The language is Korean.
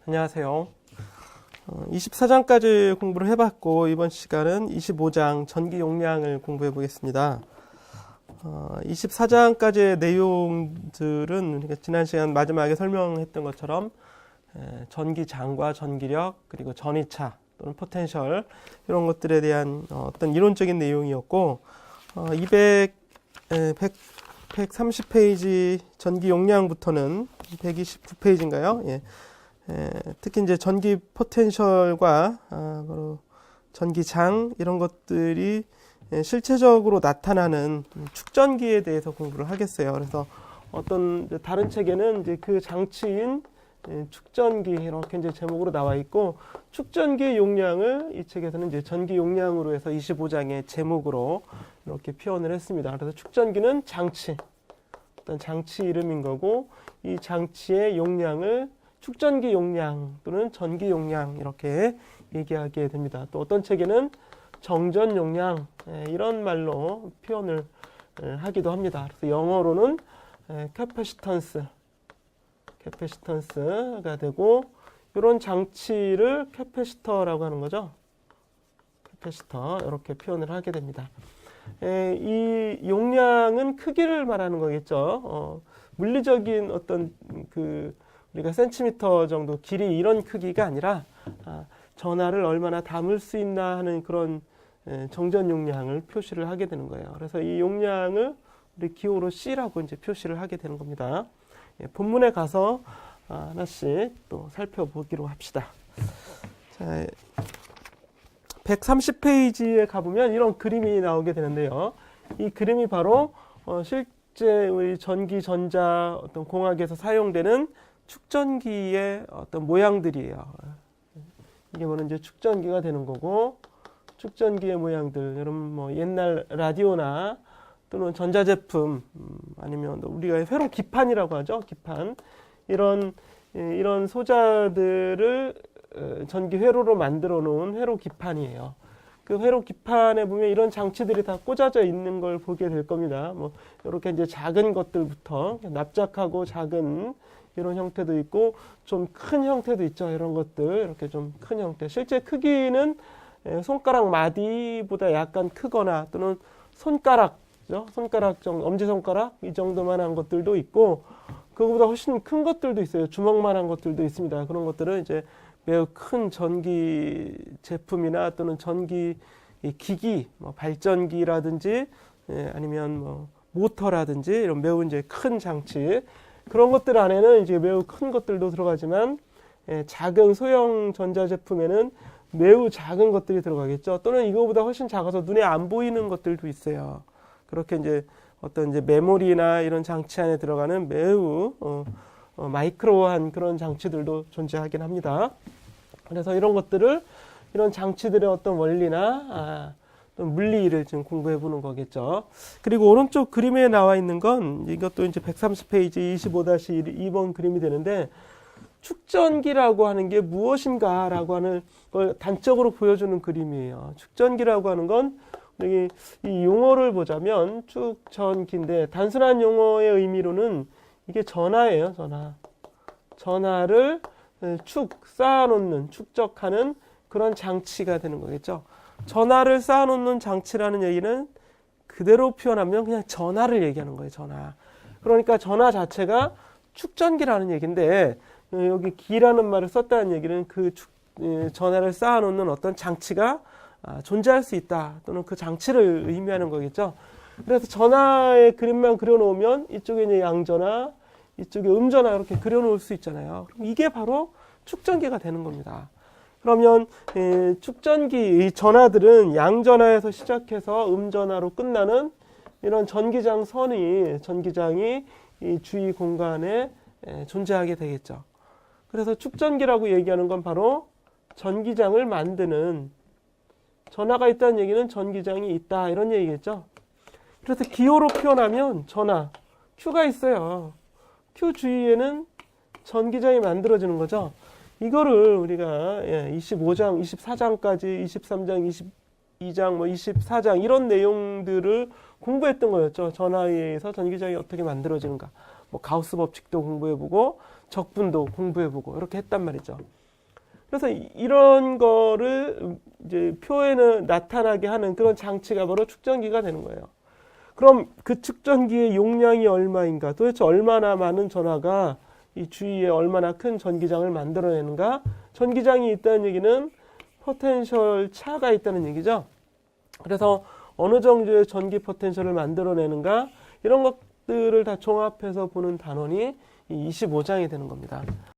안녕하세요. 24장까지 공부를 해봤고 이번 시간은 25장 전기 용량을 공부해 보겠습니다. 24장까지의 내용들은 우리가 지난 시간 마지막에 설명했던 것처럼 전기장과 전기력 그리고 전이차 또는 포텐셜 이런 것들에 대한 어떤 이론적인 내용이었고 130페이지 전기 용량부터는 129페이지인가요? 특히 이제 전기 포텐셜과 전기장 이런 것들이 실체적으로 나타나는 축전기에 대해서 공부를 하겠어요. 그래서 어떤 다른 책에는 이제 그 장치인 축전기 이렇게 이제 제목으로 나와 있고, 축전기의 용량을 이 책에서는 이제 전기 용량으로 해서 25장의 제목으로 이렇게 표현을 했습니다. 그래서 축전기는 장치, 어떤 장치 이름인 거고, 이 장치의 용량을 축전기 용량 또는 전기 용량 이렇게 얘기하게 됩니다. 또 어떤 책에는 정전 용량 이런 말로 표현을 하기도 합니다. 그래서 영어로는 캐패시턴스가 되고, 이런 장치를 캐패시터라고 하는 거죠. 캐패시터 이렇게 표현을 하게 됩니다. 이 용량은 크기를 말하는 거겠죠. 물리적인 어떤 우리가 센티미터 정도 길이 이런 크기가 아니라 전하를 얼마나 담을 수 있나 하는 그런 정전 용량을 표시를 하게 되는 거예요. 그래서 이 용량을 우리 기호로 C라고 이제 표시를 하게 되는 겁니다. 본문에 가서 하나씩 또 살펴보기로 합시다. 자, 130페이지에 가보면 이런 그림이 나오게 되는데요. 이 그림이 바로 실제 우리 전기, 전자, 어떤 공학에서 사용되는 축전기의 어떤 모양들이에요. 이게 뭐는 이제 축전기가 되는 거고, 축전기의 모양들, 여러분 뭐 옛날 라디오나 또는 전자제품, 아니면 우리가 회로 기판이라고 하죠. 기판. 이런 소자들을 전기 회로로 만들어 놓은 회로 기판이에요. 그 회로 기판에 보면 이런 장치들이 다 꽂아져 있는 걸 보게 될 겁니다. 뭐 이렇게 이제 작은 것들부터 납작하고 작은 이런 형태도 있고 좀 큰 형태도 있죠. 이런 것들 이렇게 좀 큰 형태. 실제 크기는 손가락 마디보다 약간 크거나 또는 손가락죠. 손가락 정도, 엄지손가락 이 정도만한 것들도 있고, 그거보다 훨씬 큰 것들도 있어요. 주먹만한 것들도 있습니다. 그런 것들은 이제 매우 큰 전기 제품이나 또는 전기 기기, 뭐 발전기라든지 아니면 뭐 모터라든지 이런 매우 이제 큰 장치, 그런 것들 안에는 이제 매우 큰 것들도 들어가지만 작은 소형 전자제품에는 매우 작은 것들이 들어가겠죠. 또는 이거보다 훨씬 작아서 눈에 안 보이는 것들도 있어요. 그렇게 이제 어떤 이제 메모리나 이런 장치 안에 들어가는 매우 마이크로한 그런 장치들도 존재하긴 합니다. 그래서 이런 것들을, 이런 장치들의 어떤 원리나 물리를 지금 공부해 보는 거겠죠. 그리고 오른쪽 그림에 나와 있는 건 이것도 이제 130페이지 25-2번 그림이 되는데, 축전기라고 하는 게 무엇인가라고 하는 걸 단적으로 보여주는 그림이에요. 축전기라고 하는 건 여기 이 용어를 보자면 축전기인데, 단순한 용어의 의미로는 이게 전하예요. 전하를 쌓아놓는, 축적하는 그런 장치가 되는 거겠죠. 전하를 쌓아놓는 장치라는 얘기는 그대로 표현하면 그냥 전하를 얘기하는 거예요. 전하. 그러니까 전하 자체가 축전기라는 얘기인데, 여기 기라는 말을 썼다는 얘기는 그 전하를 쌓아놓는 어떤 장치가 존재할 수 있다, 또는 그 장치를 의미하는 거겠죠. 그래서 전하의 그림만 그려놓으면 이쪽에 이제 양전하, 이쪽에 음전하 이렇게 그려놓을 수 있잖아요. 그럼 이게 바로 축전기가 되는 겁니다. 그러면 축전기, 이 전하들은 양전하에서 시작해서 음전하로 끝나는 이런 전기장이 이 주위 공간에 존재하게 되겠죠. 그래서 축전기라고 얘기하는 건 바로 전기장을 만드는, 전하가 있다는 얘기는 전기장이 있다 이런 얘기겠죠. 그래서 기호로 표현하면 전하, Q가 있어요. Q 주위에는 전기장이 만들어지는 거죠. 이거를 우리가 25장, 24장까지 23장, 22장, 뭐 24장 이런 내용들을 공부했던 거였죠. 전하에 의해서 전기장이 어떻게 만들어지는가. 뭐 가우스 법칙도 공부해보고 적분도 공부해보고 이렇게 했단 말이죠. 그래서 이런 거를 이제 표에는 나타나게 하는 그런 장치가 바로 축전기가 되는 거예요. 그럼 그 축전기의 용량이 얼마인가? 도대체 얼마나 많은 전하가 이 주위에 얼마나 큰 전기장을 만들어내는가? 전기장이 있다는 얘기는 포텐셜 차가 있다는 얘기죠. 그래서 어느 정도의 전기 포텐셜을 만들어내는가? 이런 것들을 다 종합해서 보는 단원이 이 25장이 되는 겁니다.